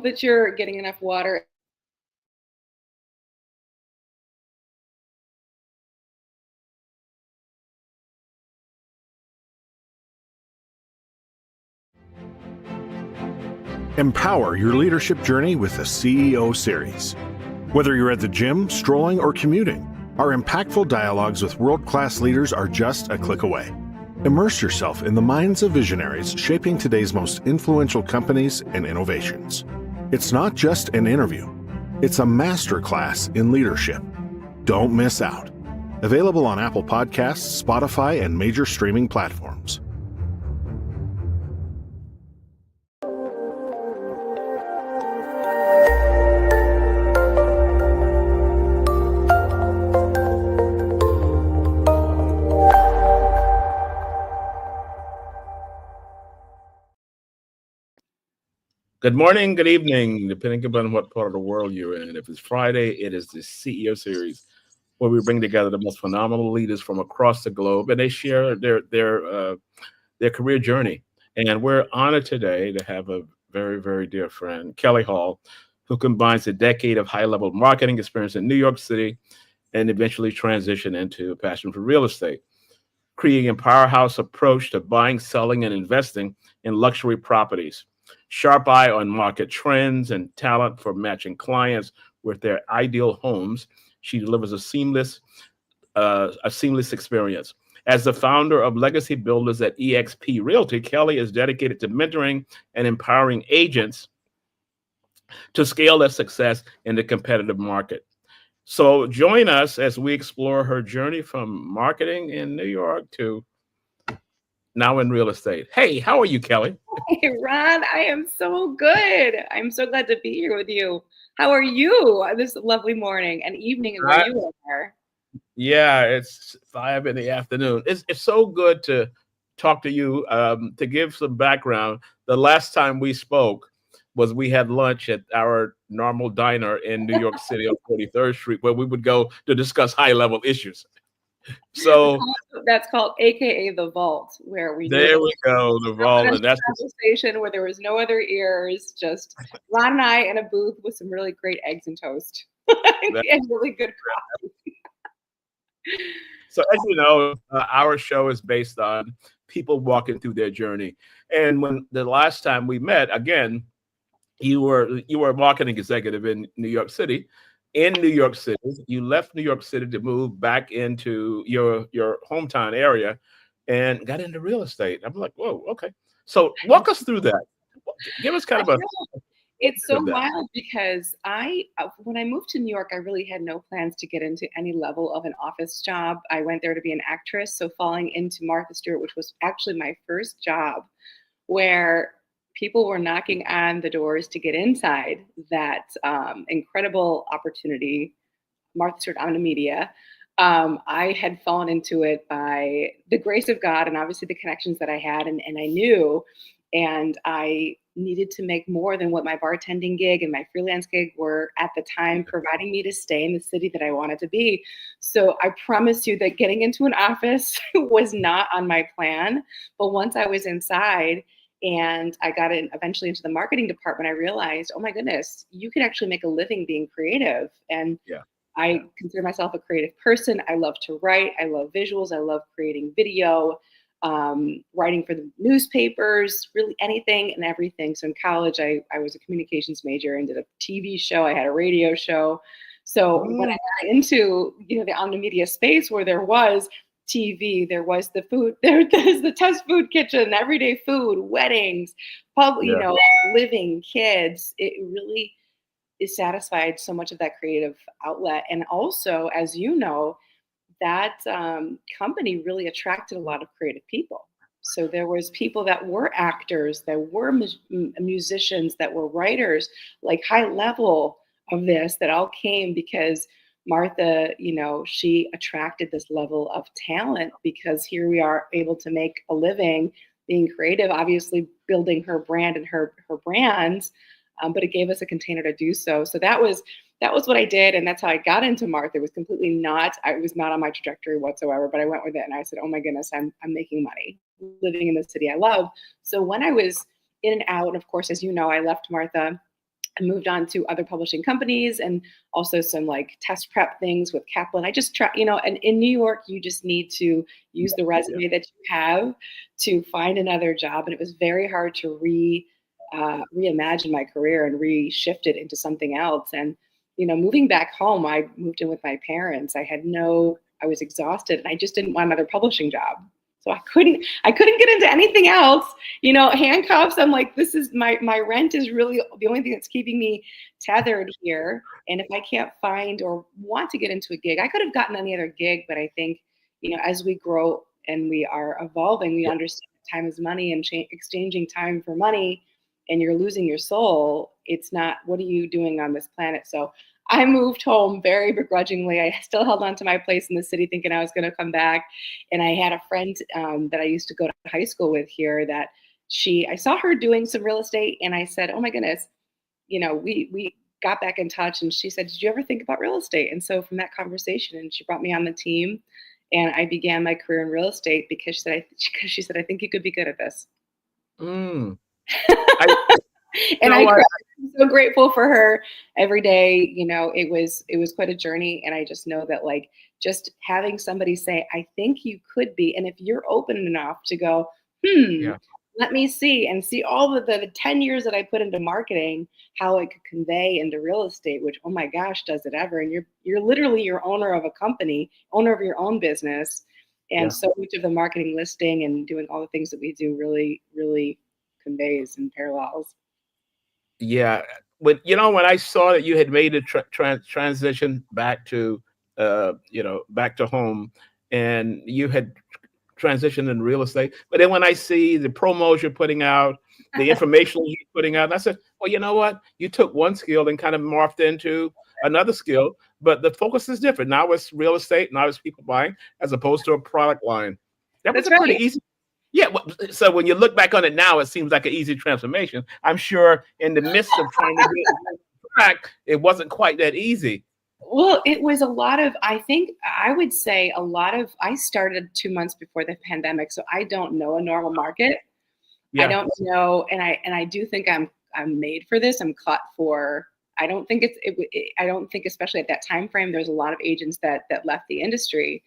that you're getting enough water. Empower your leadership journey with the CEO Series. Whether you're at the gym, strolling, or commuting, our impactful dialogues with world-class leaders are just a click away. Immerse yourself in the minds of visionaries shaping today's most influential companies and innovations. It's not just an interview, it's a masterclass in leadership. Don't miss out. Available on Apple Podcasts, Spotify, and major streaming platforms. Good morning, good evening, depending upon what part of the world you're in. If it's Friday, it is the CEO Series, where we bring together the most phenomenal leaders from across the globe, and they share their career journey. And we're honored today to have a very, very dear friend, Kelly Hall, who combines a decade of high-level marketing experience in New York City and eventually transitioned into a passion for real estate, creating a powerhouse approach to buying, selling, and investing in luxury properties. Sharp eye on market trends and talent for matching clients with their ideal homes. She delivers a seamless experience. As the founder of Legacy Builders at eXp Realty, Kelly is dedicated to mentoring and empowering agents to scale their success in the competitive market. So join us as we explore her journey from marketing in New York to now in real estate. Hey, how are you, Kelly? Hey, Ron, I am so good. I'm so glad to be here with you. How are you this lovely morning and evening where you are? Yeah, it's 5 in the afternoon. It's so good to talk to you. To give some background, the last time we spoke was we had lunch at our normal diner in New York City on 43rd Street, where we would go to discuss high-level issues. So that's called AKA the Vault, where we go, the Vault, and that's conversation where there was no other ears, just Ron and I in a booth with some really great eggs and toast and really good coffee. So as you know, our show is based on people walking through their journey. And when the last time we met, again, you were a marketing executive in New York City. In New York City, you left New York City to move back into your hometown area and got into real estate. I'm like, whoa, okay. So walk us through that. Give us kind of a... It's so wild because when I moved to New York, I really had no plans to get into any level of an office job. I went there to be an actress. So falling into Martha Stewart, which was actually my first job, where people were knocking on the doors to get inside that incredible opportunity, Martha Stewart on the media. I had fallen into it by the grace of God and obviously the connections that I had and I knew, and I needed to make more than what my bartending gig and my freelance gig were at the time providing me to stay in the city that I wanted to be. So I promise you that getting into an office was not on my plan. But once I was inside and I got in eventually into the marketing department, I realized, oh my goodness, you can actually make a living being creative. And I consider myself a creative person. I love to write. I love visuals. I love creating video. Writing for the newspapers, really anything and everything. So in college, I was a communications major and did a TV show. I had a radio show. So when I got into the on-the-media space where there was TV, there was the food, there's the test food kitchen, everyday food, weddings, living, kids. It really is satisfied so much of that creative outlet. And also, as you know, that company really attracted a lot of creative people. So there was people that were actors, that were musicians, that were writers, like high level of this, that all came because Martha, she attracted this level of talent because here we are able to make a living being creative, obviously building her brand and her brands, but it gave us a container to do so. So that was what I did, and that's how I got into Martha. It was completely I was not on my trajectory whatsoever, but I went with it, and I said, oh my goodness, I'm making money, living in the city I love. So when I was in and out, and of course, as you know, I left Martha I moved on to other publishing companies and also some like test prep things with Kaplan. I just try, and in New York, you just need to use the resume that you have to find another job. And it was very hard to reimagine my career and reshift it into something else. And, moving back home, I moved in with my parents. I was exhausted and I just didn't want another publishing job. So I couldn't get into anything else, handcuffs. I'm like, this is my rent is really the only thing that's keeping me tethered here. And if I can't find or want to get into a gig, I could have gotten any other gig. But I think, as we grow and we are evolving, we understand time is money and exchanging time for money and you're losing your soul. It's not, what are you doing on this planet? So I moved home very begrudgingly. I still held on to my place in the city thinking I was going to come back. And I had a friend that I used to go to high school with here that I saw her doing some real estate. And I said, oh my goodness, we got back in touch. And she said, did you ever think about real estate? And so from that conversation, and she brought me on the team and I began my career in real estate because she said, I think you could be good at this. Mm. And I'm so grateful for her every day. It was quite a journey. And I just know that like just having somebody say, I think you could be. And if you're open enough to go, let me see and see all the 10 years that I put into marketing, how it could convey into real estate, which, oh my gosh, does it ever? And you're literally your owner of a company, owner of your own business. And so much of the marketing listing and doing all the things that we do really, really conveys and parallels. Yeah. When I saw that you had made a transition back to, back to home and you had transitioned in real estate, but then when I see the promos you're putting out, the information you're putting out, and I said, well, you know what? You took one skill and kind of morphed into another skill, but the focus is different. Now it's real estate, now it's people buying, as opposed to a product line. That was pretty easy. Yeah. So when you look back on it now, it seems like an easy transformation. I'm sure in the midst of trying to get back, it wasn't quite that easy. Well, it was a lot of, I think I would say I started 2 months before the pandemic. So I don't know a normal market. Yeah. I don't know. And I do think I'm made for this. I'm cut for, I don't think I don't think, especially at that time frame, there's a lot of agents that left the industry.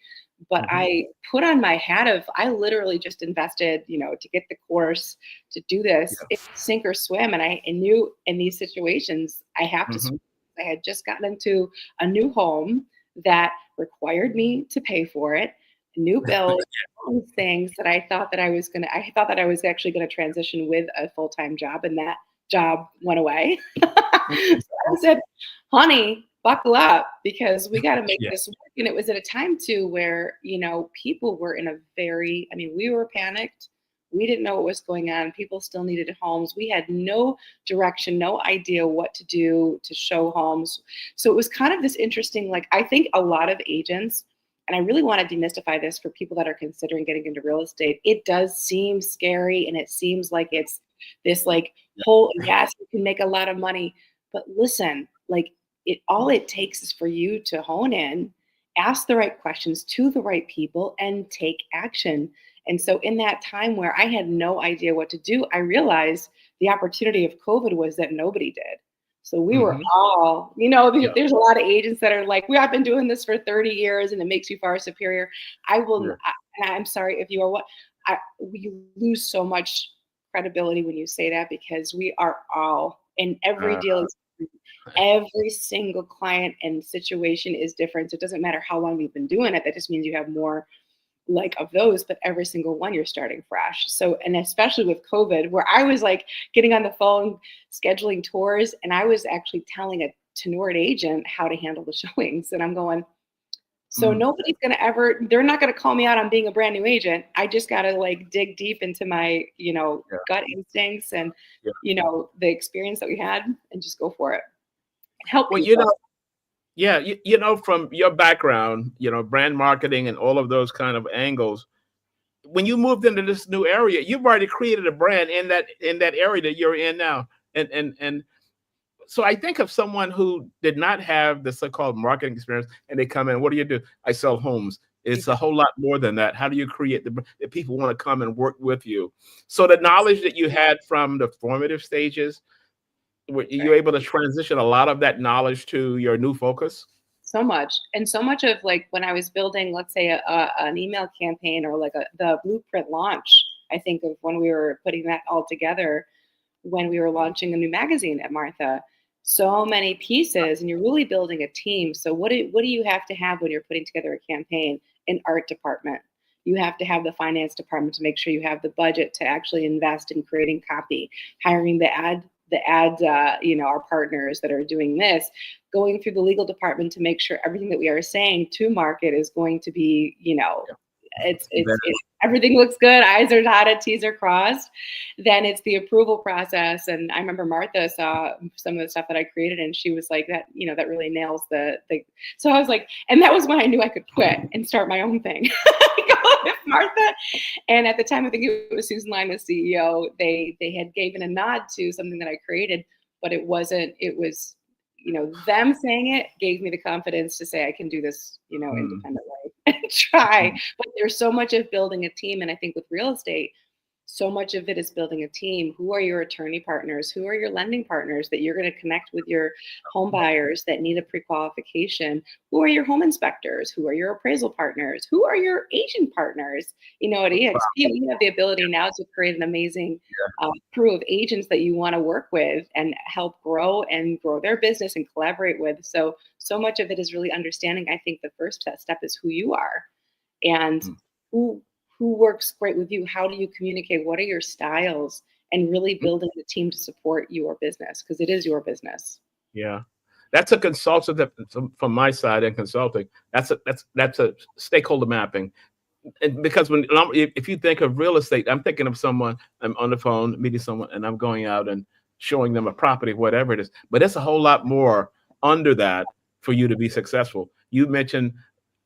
But I put on my hat of, I literally just invested, to get the course, to do this, it's sink or swim. And I knew in these situations, I have to swim. I had just gotten into a new home that required me to pay for it, new bills, all these things that I thought that I was actually going to transition with a full-time job, and that job went away. So I said, honey, buckle up because we got to make this work. And it was at a time too where, people were in we were panicked. We didn't know what was going on. People still needed homes. We had no direction, no idea what to do to show homes. So it was kind of this interesting, I think a lot of agents, and I really want to demystify this for people that are considering getting into real estate. It does seem scary and it seems like it's this whole, yes, you can make a lot of money, but listen, all it takes is for you to hone in, ask the right questions to the right people, and take action. And so in that time where I had no idea what to do, I realized the opportunity of COVID was that nobody did. So we were all, there's a lot of agents that are like, I've been doing this for 30 years and it makes you far superior. I'm sorry if you are we lose so much credibility when you say that, because we are all, and every deal is every single client and situation is different. So it doesn't matter how long you've been doing it. That just means you have more of those, but every single one you're starting fresh. So, and especially with COVID, where I was getting on the phone, scheduling tours, and I was actually telling a tenured agent how to handle the showings. And I'm going, so nobody's going to they're not going to call me out on being a brand new agent. I just got to dig deep into my, gut instincts and, the experience that we had and just go for it. Help people. Yeah, from your background, brand marketing and all of those kind of angles, when you moved into this new area, you've already created a brand in that area that you're in now. And so I think of someone who did not have the so-called marketing experience and they come in, what do you do? I sell homes. It's a whole lot more than that. How do you create that people want to come and work with you? So the knowledge that you had from the formative stages, were you able to transition a lot of that knowledge to your new focus? So much. And so much of like when I was building, let's say an email campaign or like the blueprint launch, I think of when we were putting that all together, when we were launching a new magazine at Martha, so many pieces, and you're really building a team. So what do you have to have when you're putting together a campaign? An art department. You have to have the finance department to make sure you have the budget to actually invest in creating copy, hiring the ad, our partners that are doing this, going through the legal department to make sure everything that we are saying to market is going to be, it's everything looks good, I's are dotted, T's are crossed. Then it's the approval process. And I remember Martha saw some of the stuff that I created and she was like, that really nails the. So I was like, and that was when I knew I could quit and start my own thing. With Martha. And at the time, I think it was Susan Line, the CEO, they had given a nod to something that I created, but it was them saying it gave me the confidence to say I can do this, independently and try. But there's so much of building a team. And I think with real estate, so much of it is building a team. Who are your attorney partners? Who are your lending partners that you're going to connect with your home buyers that need a pre-qualification? Who are your home inspectors? Who are your appraisal partners? Who are your agent partners? At EXP, we have the ability now to create an amazing crew of agents that you want to work with and help grow their business and collaborate with. So much of it is really understanding. I think the first step is who you are and who works great with you. How do you communicate? What are your styles? And really building the team to support your business because it is your business. Yeah, that's a consultant from my side in consulting. That's a stakeholder mapping. And because if you think of real estate, I'm thinking of someone, I'm on the phone meeting someone and I'm going out and showing them a property, whatever it is. But it's a whole lot more under that for you to be successful. You mentioned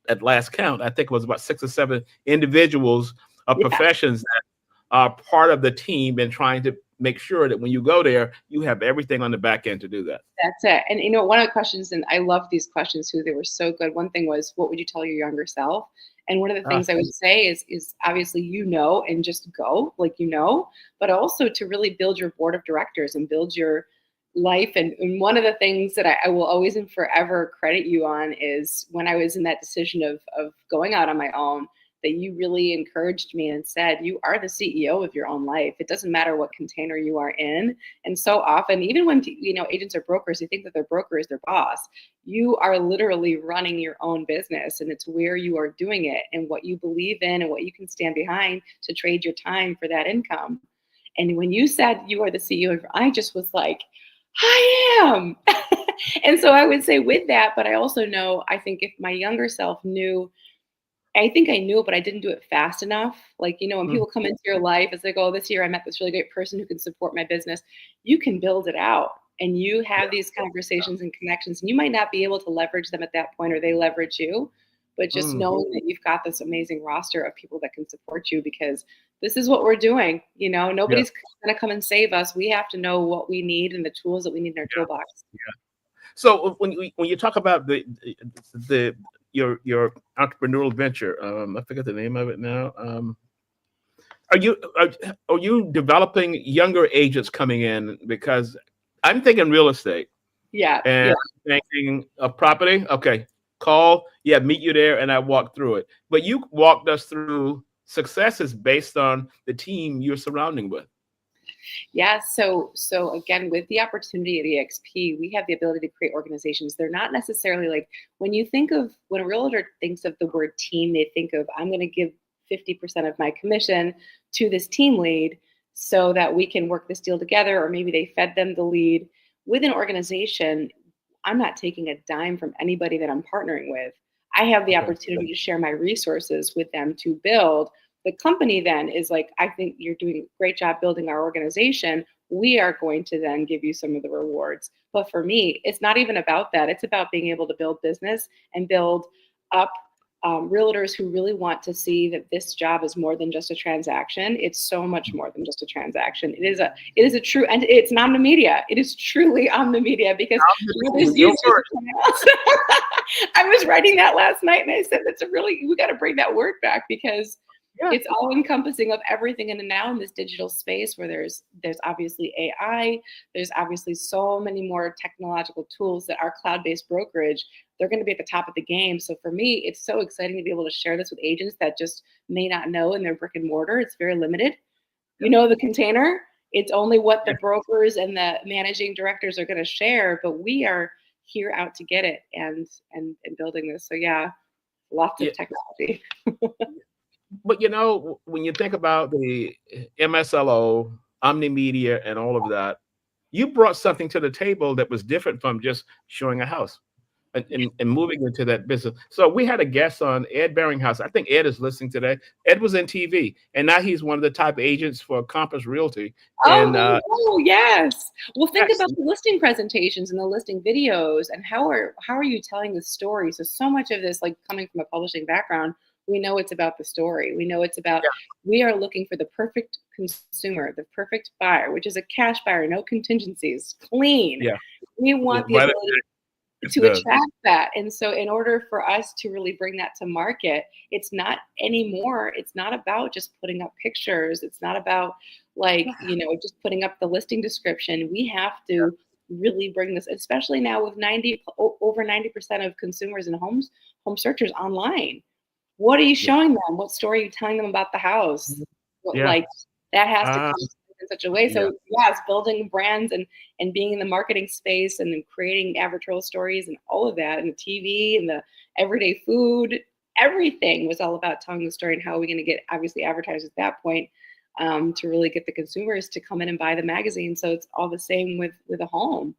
at last count, I think it was about 6 or 7 individuals of professions that are part of the team and trying to make sure that when you go there, you have everything on the back end to do that. That's it. And one of the questions, and I love these questions too, they were so good. One thing was, what would you tell your younger self? And one of the things I would say is obviously, and just go but also to really build your board of directors and build your life. And one of the things that I will always and forever credit you on is when I was in that decision of going out on my own, that you really encouraged me and said, you are the CEO of your own life. It doesn't matter what container you are in. And so often, even when, agents are brokers, they think that their broker is their boss. You are literally running your own business, and it's where you are doing it and what you believe in and what you can stand behind to trade your time for that income. And when you said you are the CEO, I just was like, I am. And so I would say with that, but I also know, I think if my younger self knew, I think I knew, but I didn't do it fast enough. Like, when people come into your life, it's like, oh, this year I met this really great person who can support my business. You can build it out and you have these conversations and connections, and you might not be able to leverage them at that point or they leverage you, but just knowing that you've got this amazing roster of people that can support you because this is what we're doing. Nobody's going to come and save us. We have to know what we need and the tools that we need in our toolbox. Yeah. So when you talk about your entrepreneurial venture, I forget the name of it now. Are you developing younger agents coming in? Because I'm thinking real estate. Yeah. And I'm thinking of property. Okay. Call. Yeah. Meet you there. And I walk through it. But you walked us through successes based on the team you're surrounding with. Yeah. So again, with the opportunity at EXP, we have the ability to create organizations. They're not necessarily like when a realtor thinks of the word team, they think of, I'm going to give 50% of my commission to this team lead so that we can work this deal together, or maybe they fed them the lead. With an organization, I'm not taking a dime from anybody that I'm partnering with. I have the opportunity to share my resources with them to build. The company then is like, I think you're doing a great job building our organization. We are going to then give you some of the rewards. But for me, it's not even about that. It's about being able to build business and build up realtors who really want to see that this job is more than just a transaction. It's so much more than just a transaction. It is a true, and it's not omni-media. It is truly omni-media because I was writing that last night and I said, we got to bring that word back because Yeah. It's all encompassing of everything. And now in this digital space where there's obviously AI, there's obviously so many more technological tools that our cloud-based brokerage, they're going to be at the top of the game. So for me, it's so exciting to be able to share this with agents that just may not know in their brick and mortar. It's very limited. You know, the container, it's only what the brokers and the managing directors are going to share, but we are here out to get it and building this. So yeah, lots of technology. But you know, when you think about the MSLO, Omnimedia, and all of that, you brought something to the table that was different from just showing a house and moving into that business. So we had a guest on, Ed Beringhouse. I think Ed is listening today. Ed was in TV, and now he's one of the top agents for Compass Realty. Oh, yes. Well, think about the listing presentations and the listing videos, and how are you telling the story? So much of this, like coming from a publishing background, we know it's about the story. We know it's about, we are looking for the perfect consumer, the perfect buyer, which is a cash buyer, no contingencies, clean. Yeah. We want the ability to attract that. And so in order for us to really bring that to market, it's not anymore. It's not about just putting up pictures. It's not about like, you know, just putting up the listing description. We have to really bring this, especially now with over 90% of consumers and home searchers online. What are you showing them? What story are you telling them about the house? Like that has to come in such a way. So it's building brands and being in the marketing space and then creating advertorial stories and all of that, and the TV and the everyday food, everything was all about telling the story. And how are we going to get obviously advertised at that point to really get the consumers to come in and buy the magazine? So it's all the same with a home,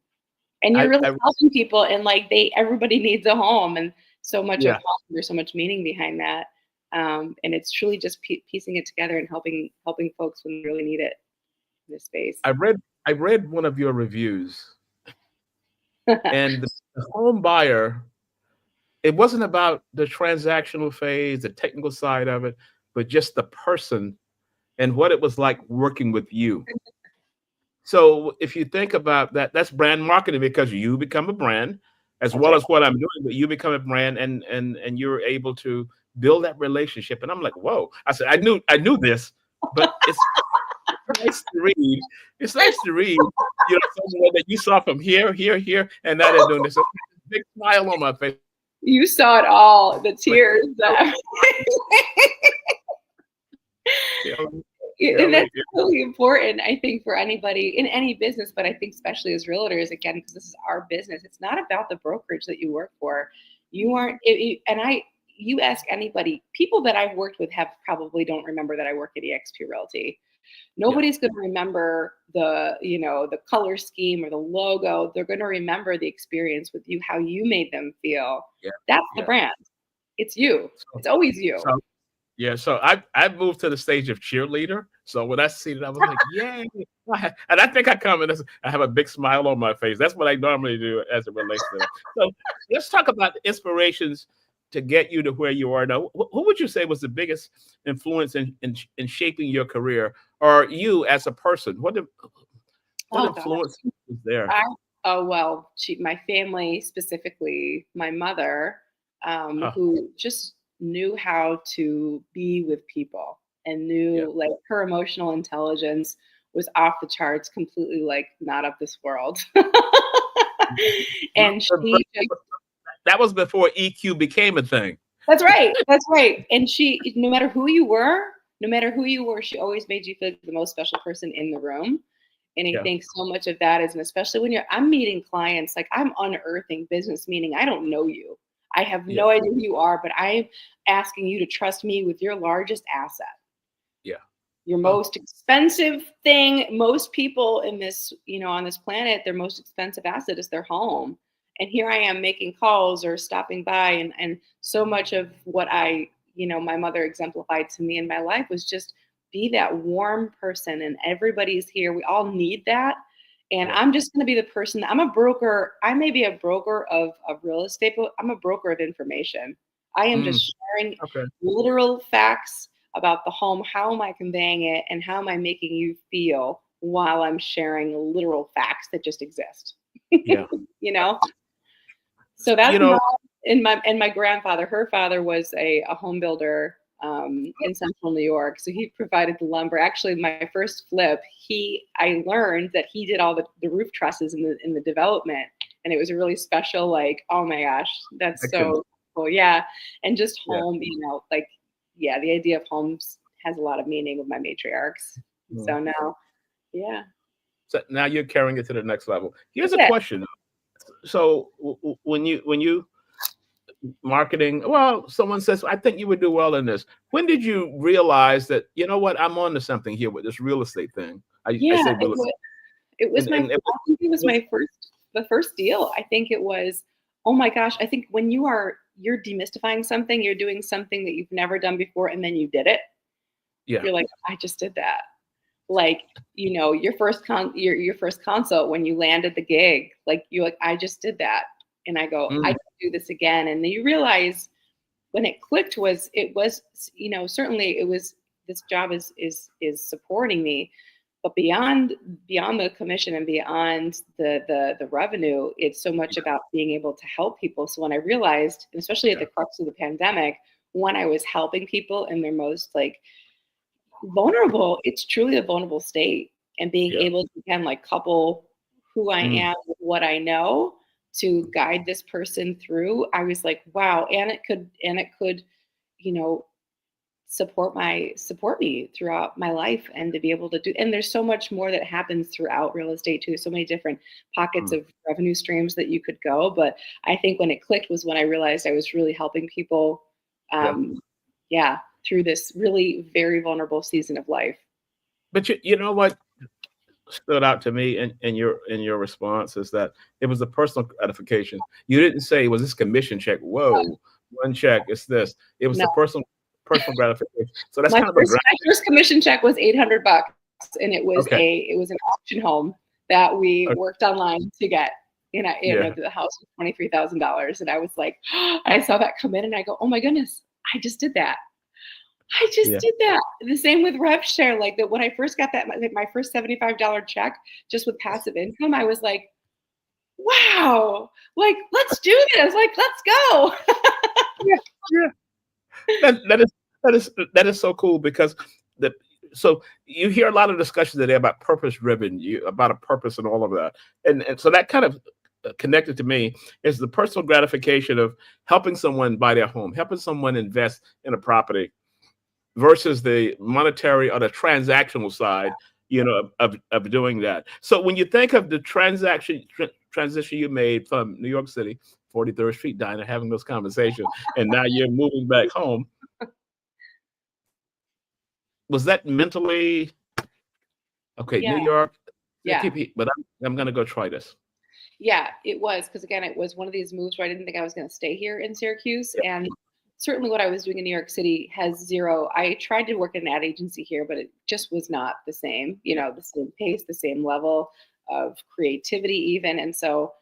and you're really helping people, and like everybody needs a home, and so much of home, there's so much meaning behind that. And it's truly just piecing it together and helping folks when they really need it in this space. I read one of your reviews, and the home buyer, it wasn't about the transactional phase, the technical side of it, but just the person and what it was like working with you. So if you think about that, that's brand marketing, because you become a brand as well as what I'm doing, but you become a brand, and you're able to build that relationship. And I'm like, whoa. I said, I knew this, but it's nice to read. It's nice to read, you know, someone that you saw from here, and now they're doing this. Big smile on my face. You saw it all, the tears. And that's really important, I think, for anybody in any business, but I think especially as realtors, again, because this is our business. It's not about the brokerage that you work for. You aren't, you ask anybody, people that I've worked with probably don't remember that I work at eXp Realty. Nobody's going to remember the color scheme or the logo. They're going to remember the experience with you, how you made them feel. That's the brand. It's you. It's always you. So I moved to the stage of cheerleader. So when I see it, I was like, yay. And I think I come and I have a big smile on my face. That's what I normally do as it relates to that. So let's talk about the inspirations to get you to where you are now. Who would you say was the biggest influence in shaping your career, or you as a person? What influence was there? My family, specifically my mother, who just knew how to be with people and knew like her emotional intelligence was off the charts, completely like not of this world. And that was before EQ became a thing. That's right. And she, no matter who you were, she always made you feel like the most special person in the room. And I think so much of that is, and especially when I'm meeting clients, like I'm unearthing business, meaning I don't know you. I have no idea who you are, but I'm asking you to trust me with your largest asset. Your most expensive thing. Most people in this, on this planet, their most expensive asset is their home. And here I am making calls or stopping by. And so much of what my mother exemplified to me in my life was just be that warm person. And everybody's here. We all need that. And I'm just going to be the person. I'm a broker. I may be a broker of real estate, but I'm a broker of information. I am just sharing literal facts about the home. How am I conveying it? And how am I making you feel while I'm sharing literal facts that just exist? So that's and my grandfather, her father was a home builder in central New York. So he provided the lumber. Actually, my first flip, I learned that he did all the roof trusses in the development. And it was a really special, like, oh my gosh, that's so cool. Yeah. And just home, the idea of homes has a lot of meaning with my matriarchs. So now, yeah. So now you're carrying it to the next level. Here's a question. So when you marketing, well, someone says, I think you would do well in this. When did you realize that, you know what, I'm on to something here with this real estate thing? I say real estate. It was the first deal. I think it was, oh my gosh, I think when you're demystifying something, you're doing something that you've never done before, and then you did it. Yeah. You're like, I just did that. Like, your first consult when you landed the gig, like you're like, I just did that. And I go, I can do this again. And then you realize when it clicked certainly it was, this job is supporting me, but beyond the commission and beyond the revenue, it's so much about being able to help people. So when I realized, and especially at the crux of the pandemic, when I was helping people in their most vulnerable, it's truly a vulnerable state, and being able to again couple who I am with what I know to guide this person through, I was like, wow. And it could, support me throughout my life, and to be able to do, and there's so much more that happens throughout real estate too. So many different pockets of revenue streams that you could go. But I think when it clicked was when I realized I was really helping people, through this really very vulnerable season of life. But you know what stood out to me in your response is that it was a personal gratification. You didn't say, was this commission check? Whoa, one check, it's this. It was the personal gratification. So that's my first commission check was $800, and it was an auction home that we worked online to get. The house was $23,000, and I was like, I saw that come in, and I go, oh my goodness, I just did that. Did that. The same with rev share. Like that, when I first got my first $75 check just with passive income, I was like, wow, like, let's do this. Like, let's go. That is so cool, because so you hear a lot of discussions today about purpose driven, about a purpose and all of that. And so that kind of connected to me is the personal gratification of helping someone buy their home, helping someone invest in a property, versus the monetary or the transactional side, of doing that. So when you think of the transition you made from New York City, 43rd Street diner, having those conversations, and now you're moving back home, was that mentally okay? New York, but I'm going to go try this. Yeah, it was, because again, it was one of these moves where I didn't think I was going to stay here in Syracuse, and certainly what I was doing in New York City has zero. I tried to work in an ad agency here, but it just was not the same, the same pace, the same level of creativity even. And so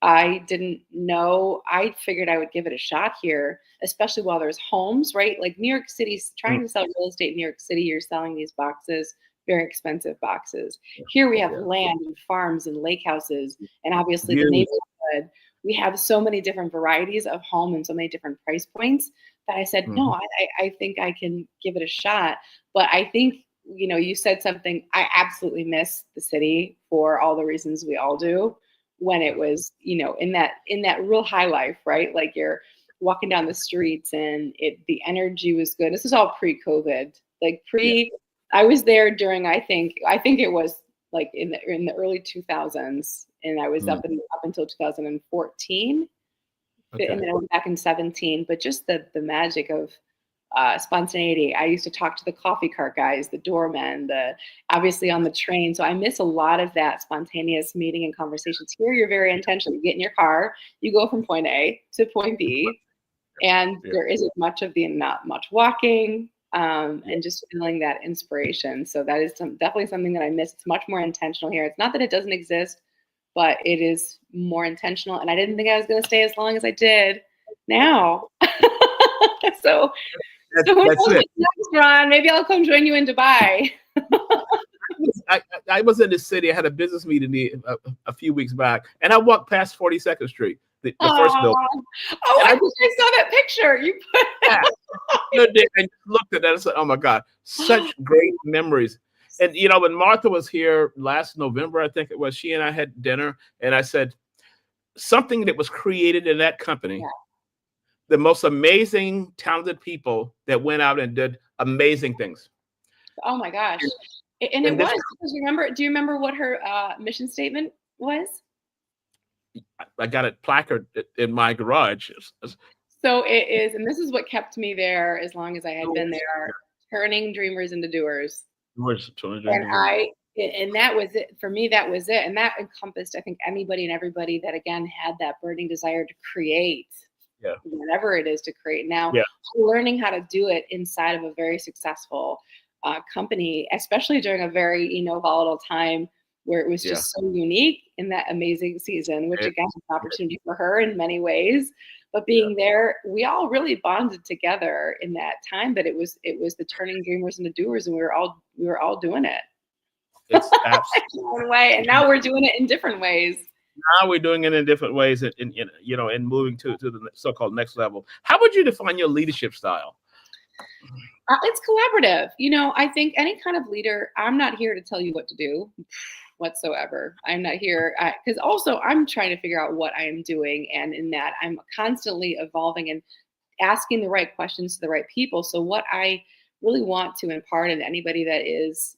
I didn't know, I figured I would give it a shot here, especially while there's homes, right? Like New York City's trying to sell real estate in New York City, you're selling these boxes, very expensive boxes. Here we have land and farms and lake houses, and obviously the neighborhood. We have so many different varieties of home and so many different price points that I said, no, I think I can give it a shot. But I think, you said something, I absolutely miss the city for all the reasons we all do, when it was, in that real high life, right? Like you're walking down the streets and the energy was good. This is all pre-COVID, I was there during, I think it was like in the early 2000s. And I was up until 2014, and then I went back in 17. But just the magic of spontaneity. I used to talk to the coffee cart guys, the doormen, obviously on the train. So I miss a lot of that spontaneous meeting and conversations. Here, you're very intentional. You get in your car, you go from point A to point B, and there isn't much of not much walking. And just feeling that inspiration. So that is definitely something that I miss. It's much more intentional here. It's not that it doesn't exist, but it is more intentional. And I didn't think I was going to stay as long as I did now. So who knows what's next, Ron? Maybe I'll come join you in Dubai. I was in the city. I had a business meeting a few weeks back, and I walked past 42nd Street, the first building. Oh, I saw that picture you put. No, Dick, I just looked at that and said, "Oh my God, such great memories." And when Martha was here last November, I think it was, she and I had dinner, and I said something that was created in that company, Yeah. the most amazing, talented people that went out and did amazing things. Oh my gosh. And it was, because do you remember what her mission statement was? I got a placard in my garage. So it is, and this is what kept me there as long as I had been there, turning dreamers into doers. And that was it for me. That was it. And that encompassed, I think, anybody and everybody that, again, had that burning desire to create whatever it is to create. Now, learning how to do it inside of a very successful company, especially during a very, volatile time where it was just so unique in that amazing season, which again, was an opportunity for her in many ways. But being there, we all really bonded together in that time. But it was the turning dreamers into doers, and we were all doing it. It's absolutely one way, and now we're doing it in different ways. Now we're doing it in different ways, and moving to the so-called next level. How would you define your leadership style? It's collaborative. I think any kind of leader, I'm not here to tell you what to do whatsoever. I'm not here because also I'm trying to figure out what I am doing. And in that, I'm constantly evolving and asking the right questions to the right people. So what I really want to impart in anybody that is,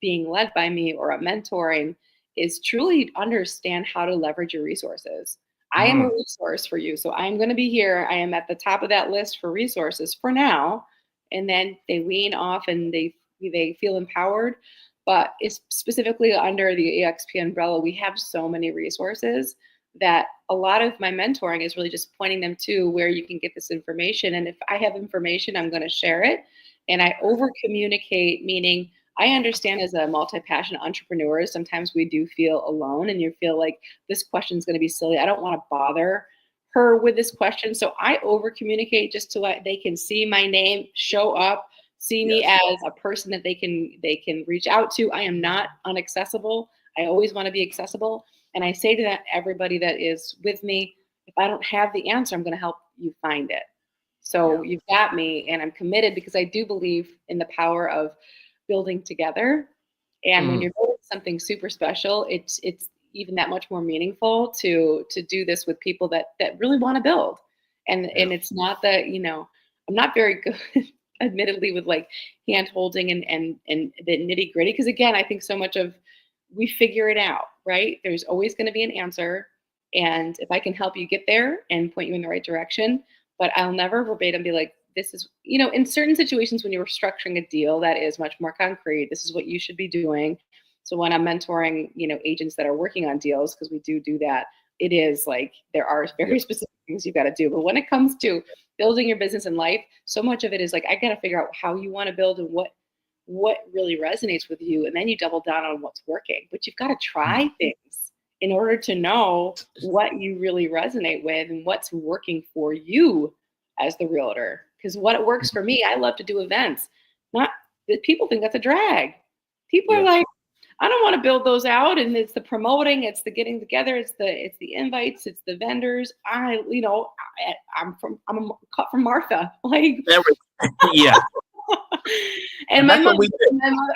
being led by me or a mentoring is truly understand how to leverage your resources. I am a resource for you. So I'm going to be here. I am at the top of that list for resources for now. And then they wean off and they feel empowered. But it's specifically under the EXP umbrella, we have so many resources that a lot of my mentoring is really just pointing them to where you can get this information. And if I have information, I'm going to share it. And I over communicate, meaning I understand as a multi-passionate entrepreneur, sometimes we do feel alone and you feel like this question is going to be silly. I don't want to bother her with this question. So I over communicate just so they can see my name, show up, see me as a person that they can reach out to. I am not inaccessible. I always want to be accessible. And I say to that everybody that is with me, if I don't have the answer, I'm going to help you find it. So you've got me, and I'm committed because I do believe in the power of building together. And when you're building something super special, it's even that much more meaningful to do this with people that really want to build. And it's not that, I'm not very good admittedly with like hand holding and the nitty gritty. Because again, I think so much of we figure it out, right? There's always going to be an answer. And if I can help you get there and point you in the right direction, but I'll never verbatim be like, this is, in certain situations when you're structuring a deal that is much more concrete, this is what you should be doing. So when I'm mentoring, agents that are working on deals, because we do that, it is like there are very specific things you got to do. But when it comes to building your business and life, so much of it is like, I got to figure out how you want to build and what really resonates with you. And then you double down on what's working. But you've got to try things in order to know what you really resonate with and what's working for you as the realtor. Because what works for me, I love to do events. Not that people think that's a drag. People are like, I don't want to build those out. And it's the promoting, it's the getting together, it's the invites, it's the vendors. I'm cut from Martha. Like And my mother,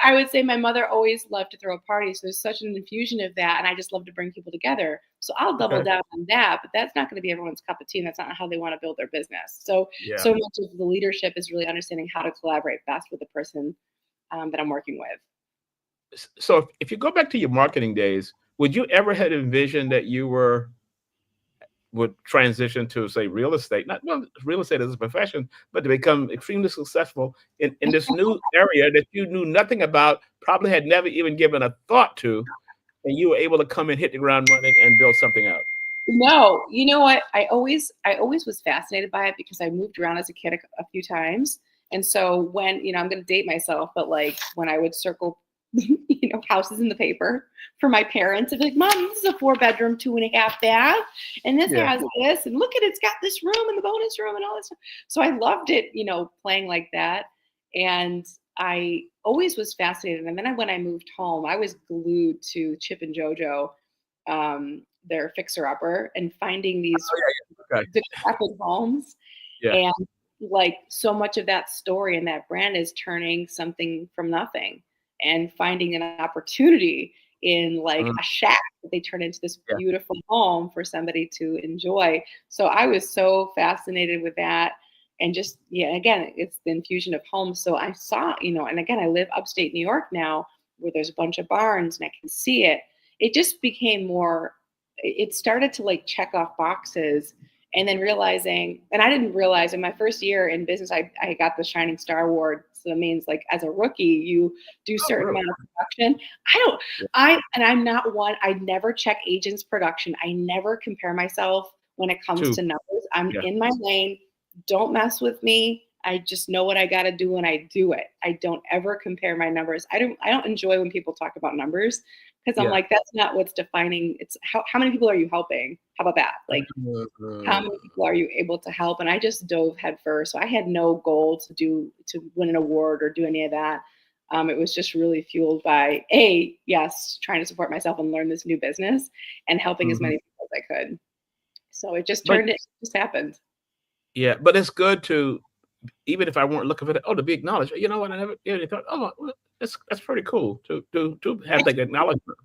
I would say my mother always loved to throw a party. So there's such an infusion of that. And I just love to bring people together. So I'll double down on that, but that's not going to be everyone's cup of tea. And that's not how they want to build their business. So much of the leadership is really understanding how to collaborate best with the person that I'm working with. So if you go back to your marketing days, would you ever had envisioned that you would transition to, say, real estate, not real estate as a profession, but to become extremely successful in this new area that you knew nothing about, probably had never even given a thought to, and you were able to come and hit the ground running and build something out? No, you know what? I always was fascinated by it because I moved around as a kid a few times. And so when, I'm going to date myself, but like when I would circle houses in the paper for my parents, I'd be like, Mom, this is a 4-bedroom, 2.5 bath. And this has this, and look at it's got this room and the bonus room and all this stuff. So I loved it, playing like that. And I always was fascinated. And then when I moved home, I was glued to Chip and JoJo, their fixer upper, and finding these decrepit homes. And like so much of that story and that brand is turning something from nothing and finding an opportunity in like a shack that they turn into this Yeah. beautiful home for somebody to enjoy. So I was so fascinated with that. And just, yeah, again, it's the infusion of home. So I saw, and again, I live upstate New York now where there's a bunch of barns and I can see it. It just became more, it started to like check off boxes. And then realizing, and I didn't realize in my first year in business, I got the Shining Star Award. So that means like as a rookie, you do certain amount of production. I'm not one, I never check agents' production. I never compare myself when it comes to numbers. I'm in my lane. Don't mess with me. I just know what I got to do and I do it. I don't ever compare my numbers. I don't enjoy when people talk about numbers because I'm like, that's not what's defining. It's how many people are you helping? How about that? Like, how many people are you able to help? And I just dove headfirst. So I had no goal to win an award or do any of that. It was just really fueled by trying to support myself and learn this new business and helping as many people as I could. So it just just happened. Yeah, but it's good to, even if I weren't looking for that, to be acknowledged. You know what? I never thought, well, that's pretty cool to have that acknowledgement.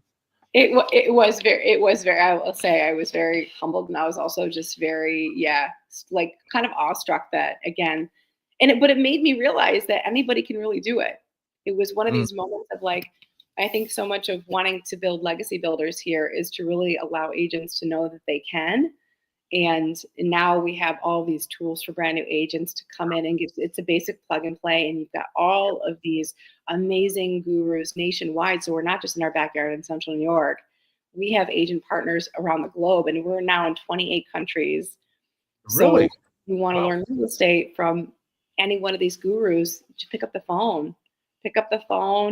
It was very, I will say I was very humbled and I was also just very, like kind of awestruck that again, but it made me realize that anybody can really do it. It was one of these moments of like, I think so much of wanting to build legacy builders here is to really allow agents to know that they can. And now we have all these tools for brand new agents to come in and it's a basic plug and play. And you've got all of these amazing gurus nationwide. So we're not just in our backyard in Central New York. We have agent partners around the globe and we're now in 28 countries. Really? So you want to learn real estate from any one of these gurus, just pick up the phone.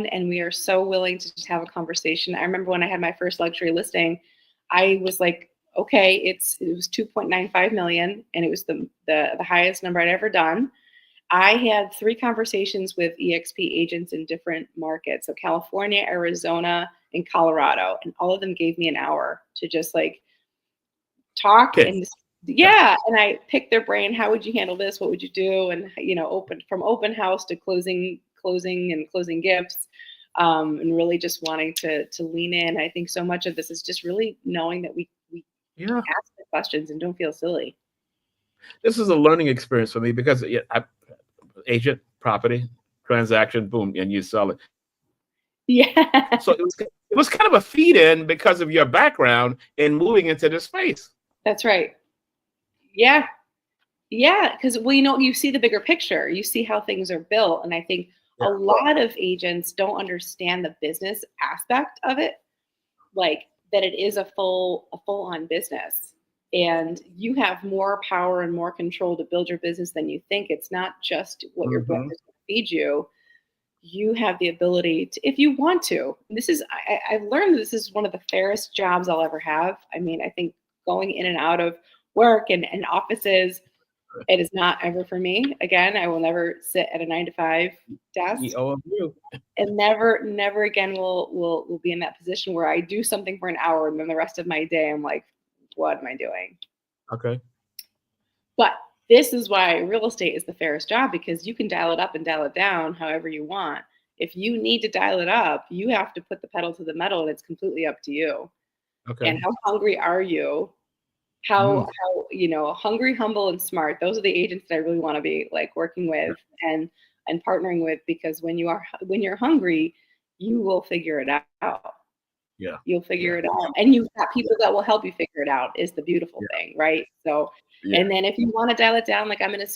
And we are so willing to just have a conversation. I remember when I had my first luxury listing, I was like, okay, it was 2.95 million, and it was the highest number I'd ever done. I had 3 conversations with EXP agents in different markets, so California, Arizona, and Colorado, and all of them gave me an hour to just like talk and and I picked their brain. How would you handle this? What would you do? And open house to closing gifts. And really just wanting to lean in. I think so much of this is just really knowing that we ask the questions and don't feel silly. This is a learning experience for me because agent, property, transaction, boom, and you sell it. Yeah. So it was kind of a feed in because of your background in moving into this space. That's right. Yeah. Yeah. Because you see the bigger picture. You see how things are built. And I think a lot of agents don't understand the business aspect of it, like that it is a full-on business. And you have more power and more control to build your business than you think. It's not just what your brand is going to feed you. You have the ability to, if you want to. I've learned this is one of the fairest jobs I'll ever have. I mean, I think going in and out of work and offices, it is not ever for me. Again, I will never sit at a 9-to-5 desk. And never again will be in that position where I do something for an hour and then the rest of my day I'm like, what am I doing? Okay. But this is why real estate is the fairest job, because you can dial it up and dial it down however you want. If you need to dial it up, you have to put the pedal to the metal and it's completely up to you. Okay. And how hungry are you? How hungry, humble, and smart. Those are the agents that I really want to be like working with and partnering with, because when you're hungry, you will figure it out. Yeah. You'll figure it out. And you've got people that will help you figure it out is the beautiful thing, right? So, and then if you want to dial it down, like I've been in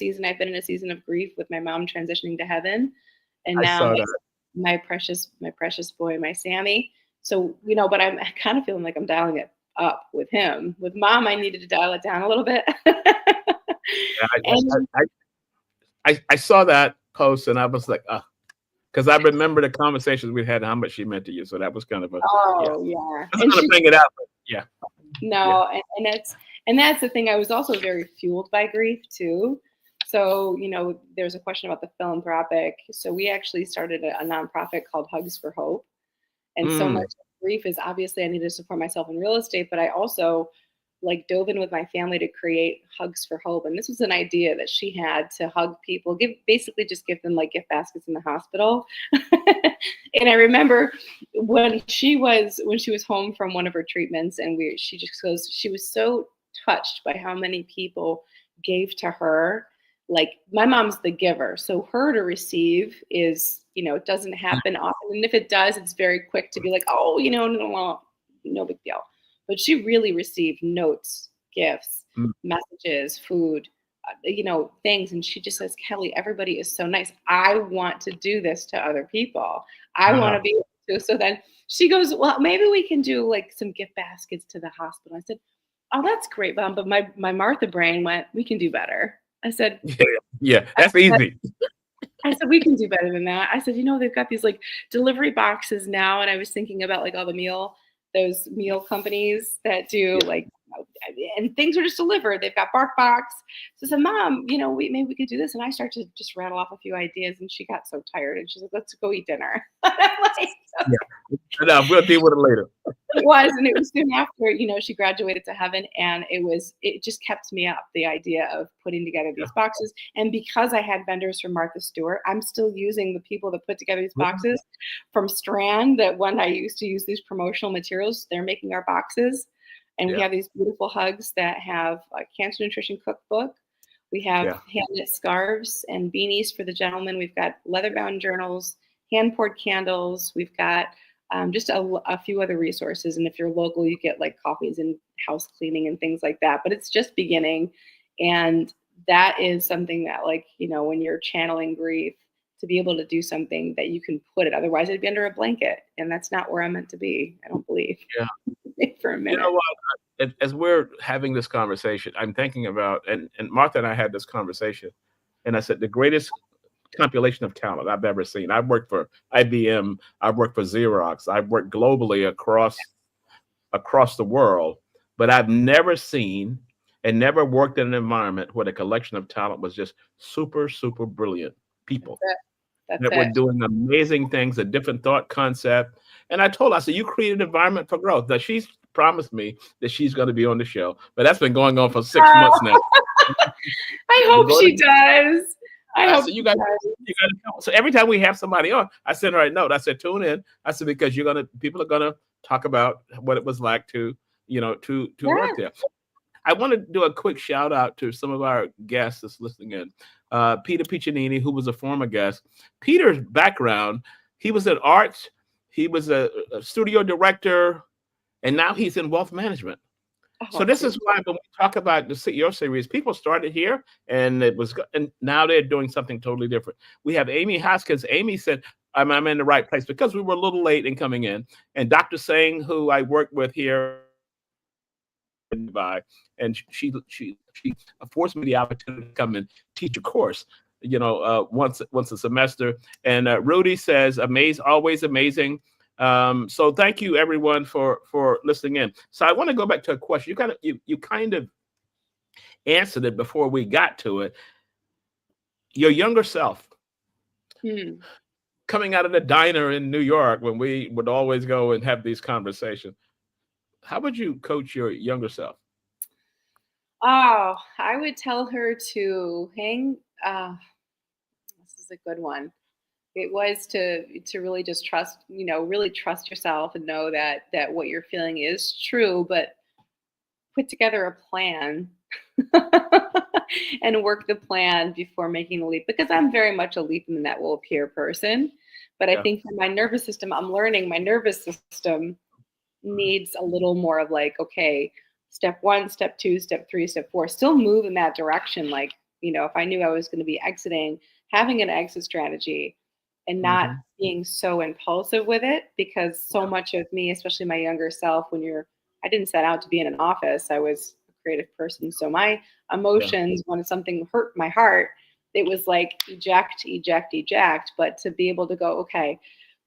a season of grief with my mom transitioning to heaven. And now my precious boy, my Sammy. So, but I'm kind of feeling like I'm dialing it up with him. With mom, I needed to dial it down a little bit. I saw that post and I was like, because I remember the conversations we had and how much she meant to you. So that was kind of a yeah. I was going to bring it out, but yeah. No, yeah. And that's the thing. I was also very fueled by grief too. So, there's a question about the philanthropic. So we actually started a nonprofit called Hugs for Hope. And so much grief is obviously I need to support myself in real estate, but I also like dove in with my family to create Hugs for Hope. And this was an idea that she had to hug people, basically just give them like gift baskets in the hospital. And I remember when she was home from one of her treatments, and she just goes, she was so touched by how many people gave to her. Like, my mom's the giver, so her to receive is, it doesn't happen often. And if it does, it's very quick to be like, oh, no big deal. But she really received notes, gifts, messages, food, things. And she just says, Kelly, everybody is so nice. I want to do this to other people. I want to be able to. So then she goes, well, maybe we can do like some gift baskets to the hospital. I said, oh, that's great, Mom. But my Martha brain went, we can do better. I said, yeah, that's easy. I said, we can do better than that. I said, they've got these like delivery boxes now. And I was thinking about like all those meal companies that do like, and things are just delivered. They've got BarkBox. So I said, Mom, maybe we could do this. And I started to just rattle off a few ideas, and she got so tired, and she's like, let's go eat dinner. No, we'll deal with it later. It was, and it was soon after, she graduated to heaven, and it just kept me up, the idea of putting together these boxes. And because I had vendors from Martha Stewart, I'm still using the people that put together these boxes from Strand, that when I used to use these promotional materials, they're making our boxes. And we have these beautiful hugs that have a cancer nutrition cookbook. We have hand knit scarves and beanies for the gentlemen. We've got leather bound journals, hand poured candles. We've got just a few other resources. And if you're local, you get like coffees and house cleaning and things like that. But it's just beginning. And that is something that, like, when you're channeling grief, to be able to do something that you can put it. Otherwise, it'd be under a blanket. And that's not where I'm meant to be, I don't believe. Yeah. For a minute. You know what? As we're having this conversation, I'm thinking about, and Martha and I had this conversation, and I said, the greatest compilation of talent I've ever seen. I've worked for IBM. I've worked for Xerox. I've worked globally across the world, but I've never seen and never worked in an environment where the collection of talent was just super, super brilliant people that were doing amazing things, a different thought concept. And I told her, I said, you create an environment for growth. Now, she's promised me that she's going to be on the show, but that's been going on for 6 months now. I hope she does. I hope said, you guys know. So every time we have somebody on, I send her a note. I said, tune in. I said, because people are gonna talk about what it was like to work there. I want to do a quick shout out to some of our guests that's listening in. Peter Piccinini, who was a former guest. Peter's background, he was in arts, he was a studio director, and now he's in wealth management. So this is why when we talk about the CEO series, people started here and now they're doing something totally different. We have Amy Hoskins. Amy said, I'm in the right place, because we were a little late in coming in. And Dr. Singh, who I work with here, and she forced me the opportunity to come and teach a course, once a semester. And Rudy says, always amazing. So thank you everyone for listening in. So I want to go back to a question. You kind of answered it before we got to it. Your younger self, coming out of the diner in New York when we would always go and have these conversations, how would you coach your younger self? Oh, I would tell her to hang. This is a good one. It was to really just trust, really trust yourself and know that what you're feeling is true, but put together a plan and work the plan before making the leap, because I'm very much a leap and that will appear person. But I think for my nervous system, I'm learning my nervous system needs a little more of like, okay, step 1, step 2, step 3, step 4, still move in that direction. Like, if I knew I was going to be exiting, having an exit strategy and not being so impulsive with it, because so much of me, especially my younger self, I didn't set out to be in an office. I was a creative person. So my emotions, when something hurt my heart, it was like eject, eject, eject. But to be able to go, okay,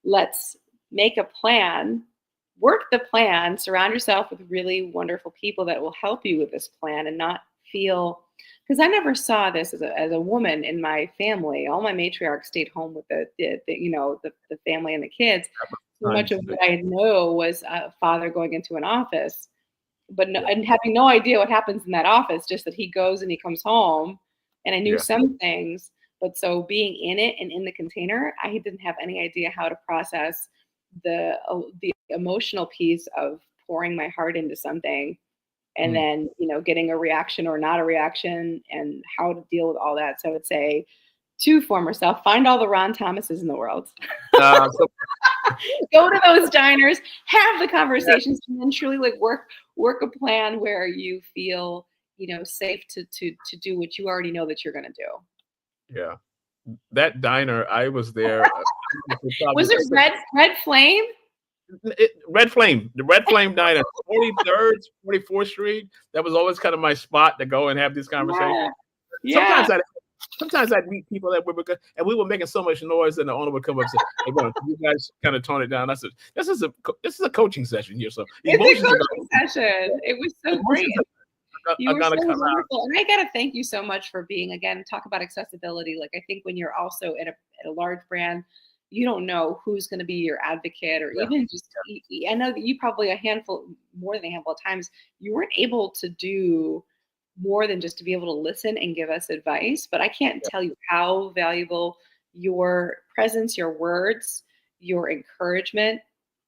let's make a plan, work the plan, surround yourself with really wonderful people that will help you with this plan, and not feel, because I never saw this as a woman in my family. All my matriarchs stayed home with the family and the kids. So much of what I know was a father going into an office. but no, and having no idea what happens in that office, just that he goes and he comes home. And I knew some things, but so being in it and in the container, I didn't have any idea how to process the emotional piece of pouring my heart into something, and then, you know, getting a reaction or not a reaction, and how to deal with all that. So I would say to former self, find all the Ron Thomases in the world. Go to those diners, have the conversations, and then truly like work a plan where you feel, you know, safe to do what you already know that you're going to do. Yeah. That diner, I was there. Was it Red Flame? Red Flame, the Red Flame Diner, 43rd, 44th Street. That was always kind of my spot to go and have these conversations. Yeah. Sometimes I'd meet people that were good, and we were making so much noise, and the owner would come up and say, "Hey, bro, you guys kind of tone it down." I said, "This is a coaching session here." So it's a coaching session. It was so great. You were so wonderful, and I gotta thank you so much for being, again, talk about accessibility. Like, I think when you're also at a large brand, you don't know who's going to be your advocate, or even just, I know that you probably more than a handful of times, you weren't able to do more than just to be able to listen and give us advice. But I can't tell you how valuable your presence, your words, your encouragement,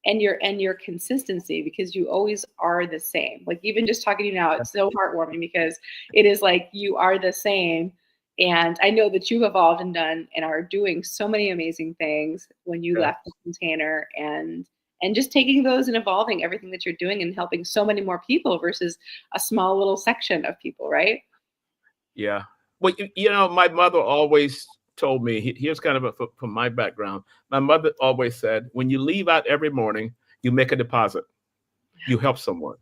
and your consistency, because you always are the same. Like, even just talking to you now, it's so heartwarming, because it is like you are the same. And I know that you've evolved and done and are doing so many amazing things when you left the container, and just taking those and evolving everything that you're doing and helping so many more people versus a small little section of people, right? Yeah. Well, you know, my mother always told me, here's kind of from my background. My mother always said, when you leave out every morning, you make a deposit. You help someone.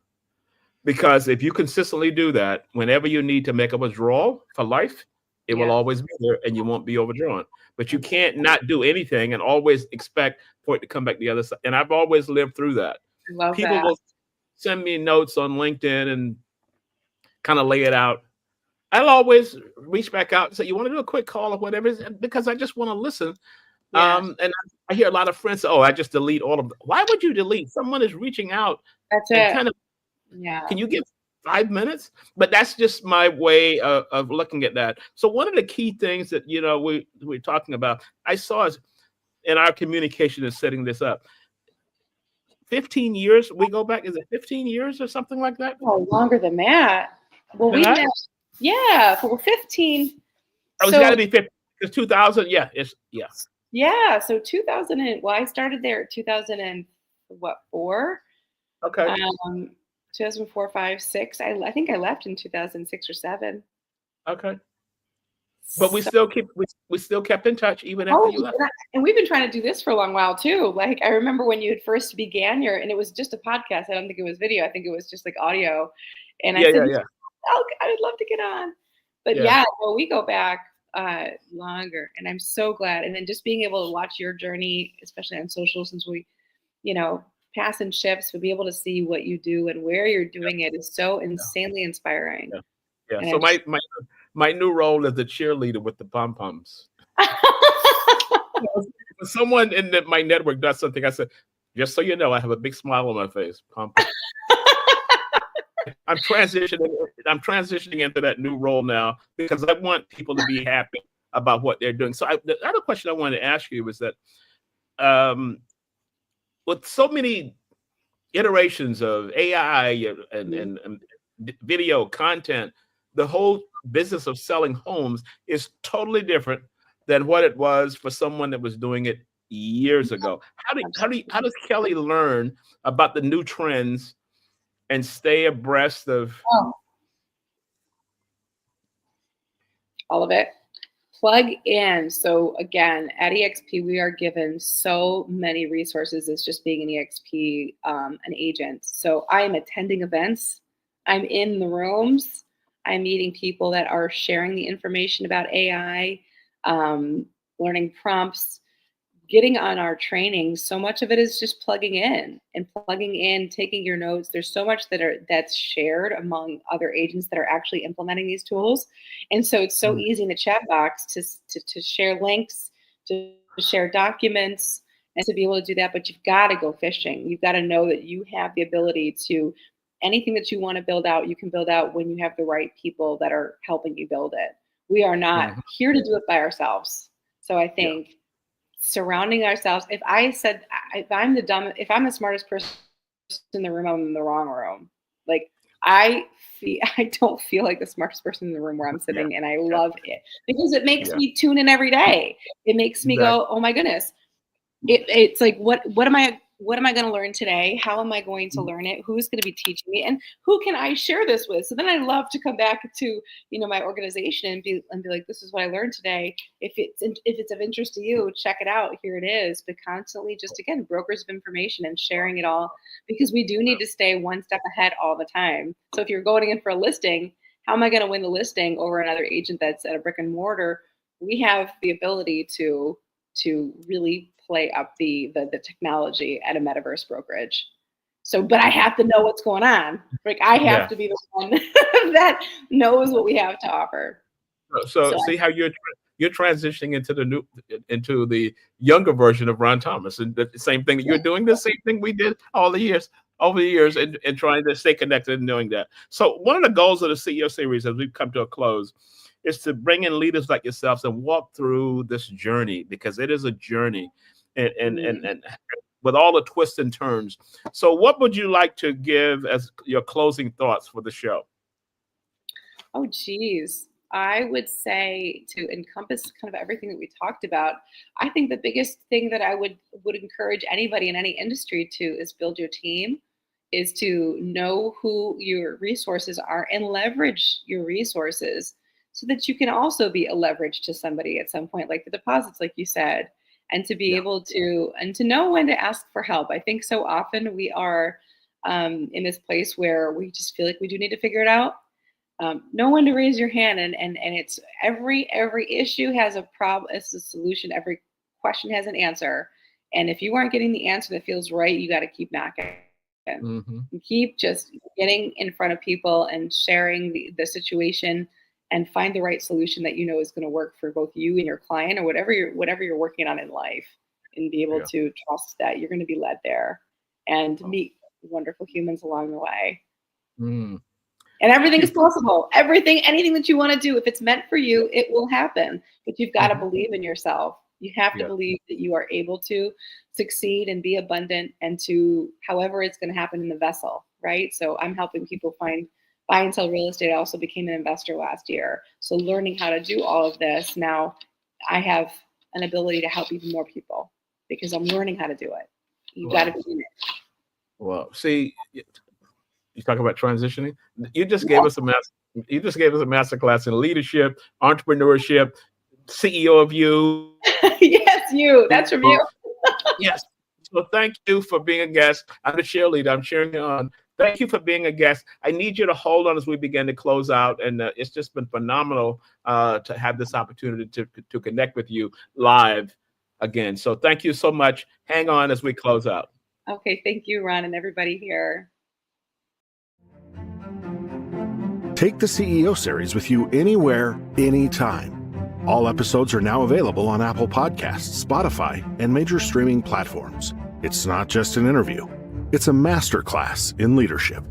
Because if you consistently do that, whenever you need to make a withdrawal for life, it will always be there, and you won't be overdrawn. But you can't not do anything and always expect for it to come back the other side. And I've always lived through that. People will send me notes on LinkedIn and kind of lay it out. I'll always reach back out and say, you want to do a quick call or whatever, because I just want to listen. And I hear a lot of friends say, oh, I just delete all of them. Why would you delete? Someone is reaching out. That's it. Kind of, can you give 5 minutes? But that's just my way of looking at that. So one of the key things that, you know, we're talking about, I saw is in our communication is setting this up. 15 years, we go back, is it 15 years or something like that? Oh, longer than that. Well, we met, for 15. Oh, it's got to be 15. It's 2000. Yeah, so 2000 I started there at 2004. Okay. 2004, 5, 6. I think I left in 2006 or 7. Okay. But we still kept in touch even after you left. And we've been trying to do this for a long while too. Like, I remember when you had first began and it was just a podcast. I don't think it was video. I think it was just like audio. And I said, oh, I would love to get on. But well, we go back longer, and I'm so glad. And then just being able to watch your journey, especially on social, since we, you know, pass and shifts, but be able to see what you do and where you're doing it is so insanely inspiring. Yeah. So my new role is the cheerleader with the pom-poms. When someone in my network does something, I said, just so you know, I have a big smile on my face. Pom-pom. I'm transitioning into that new role now, because I want people to be happy about what they're doing. So the other question I wanted to ask you was that with so many iterations of AI and video content, the whole business of selling homes is totally different than what it was for someone that was doing it years ago. How does Kelly learn about the new trends and stay abreast of all of it? Plug in. So again, at EXP, we are given so many resources as just being an EXP, an agent. So I am attending events. I'm in the rooms. I'm meeting people that are sharing the information about AI, learning prompts, getting on our training. So much of it is just plugging in, taking your notes. There's so much that's shared among other agents that are actually implementing these tools. And so it's so easy in the chat box to share links, to share documents, and to be able to do that. But you've got to go fishing. You've got to know that you have the ability to anything that you want to build out, you can build out when you have the right people that are helping you build it. We are not here to do it by ourselves. So I think surrounding ourselves, if I'm the smartest person in the room, I'm in the wrong room. Like I don't feel like the smartest person in the room where I'm sitting, and I love it because it makes me tune in every day. It makes me go, oh my goodness. It's like, what am I going to learn today? How am I going to learn it? Who's going to be teaching me, and who can I share this with? So then I love to come back to, my organization and be like, this is what I learned today. If it's of interest to you, check it out. Here it is. But constantly just, again, brokers of information and sharing it all, because we do need to stay one step ahead all the time. So if you're going in for a listing, how am I going to win the listing over another agent that's at a brick and mortar? We have the ability to really play up the technology at a metaverse brokerage. So, but I have to know what's going on. Like I have to be the one that knows what we have to offer. So see how you're transitioning into the younger version of Ron Thomas, and the same thing that you're doing, the same thing we did over the years, and trying to stay connected and doing that. So one of the goals of the CEO series, as we've come to a close, is to bring in leaders like yourselves and walk through this journey, because it is a journey, and with all the twists and turns. So what would you like to give as your closing thoughts for the show? Oh, geez. I would say, to encompass kind of everything that we talked about, I think the biggest thing that I would encourage anybody in any industry to is build your team, is to know who your resources are and leverage your resources so that you can also be a leverage to somebody at some point, like the deposits, like you said, and to be able to, and to know when to ask for help. I think so often we are in this place where we just feel like we do need to figure it out. Know when to raise your hand, and it's every issue has a problem, it's a solution. Every question has an answer, and if you aren't getting the answer that feels right, you got to keep knocking. Keep just getting in front of people and sharing the situation, and find the right solution that is going to work for both you and your client, or whatever you're working on in life, and be able to trust that you're going to be led there and meet wonderful humans along the way. And everything is possible. Anything that you want to do, if it's meant for you, it will happen. But you've got to believe in yourself. You have to believe that you are able to succeed and be abundant, and to however it's going to happen in the vessel, right? So I'm helping people buy and sell real estate. I also became an investor last year. So learning how to do all of this, now I have an ability to help even more people because I'm learning how to do it. You've got to be in it. Well, see, you talk about transitioning. You just gave us a master class in leadership, entrepreneurship, CEO of you. Yes, you. That's from you. Yes. So thank you for being a guest. I'm the cheerleader. I'm cheering you on. Thank you for being a guest. I need you to hold on as we begin to close out. And it's just been phenomenal to have this opportunity to connect with you live again. So thank you so much. Hang on as we close out. Okay. Thank you, Ron, and everybody here. Take the CEO series with you anywhere, anytime. All episodes are now available on Apple Podcasts, Spotify, and major streaming platforms. It's not just an interview. It's a masterclass in leadership.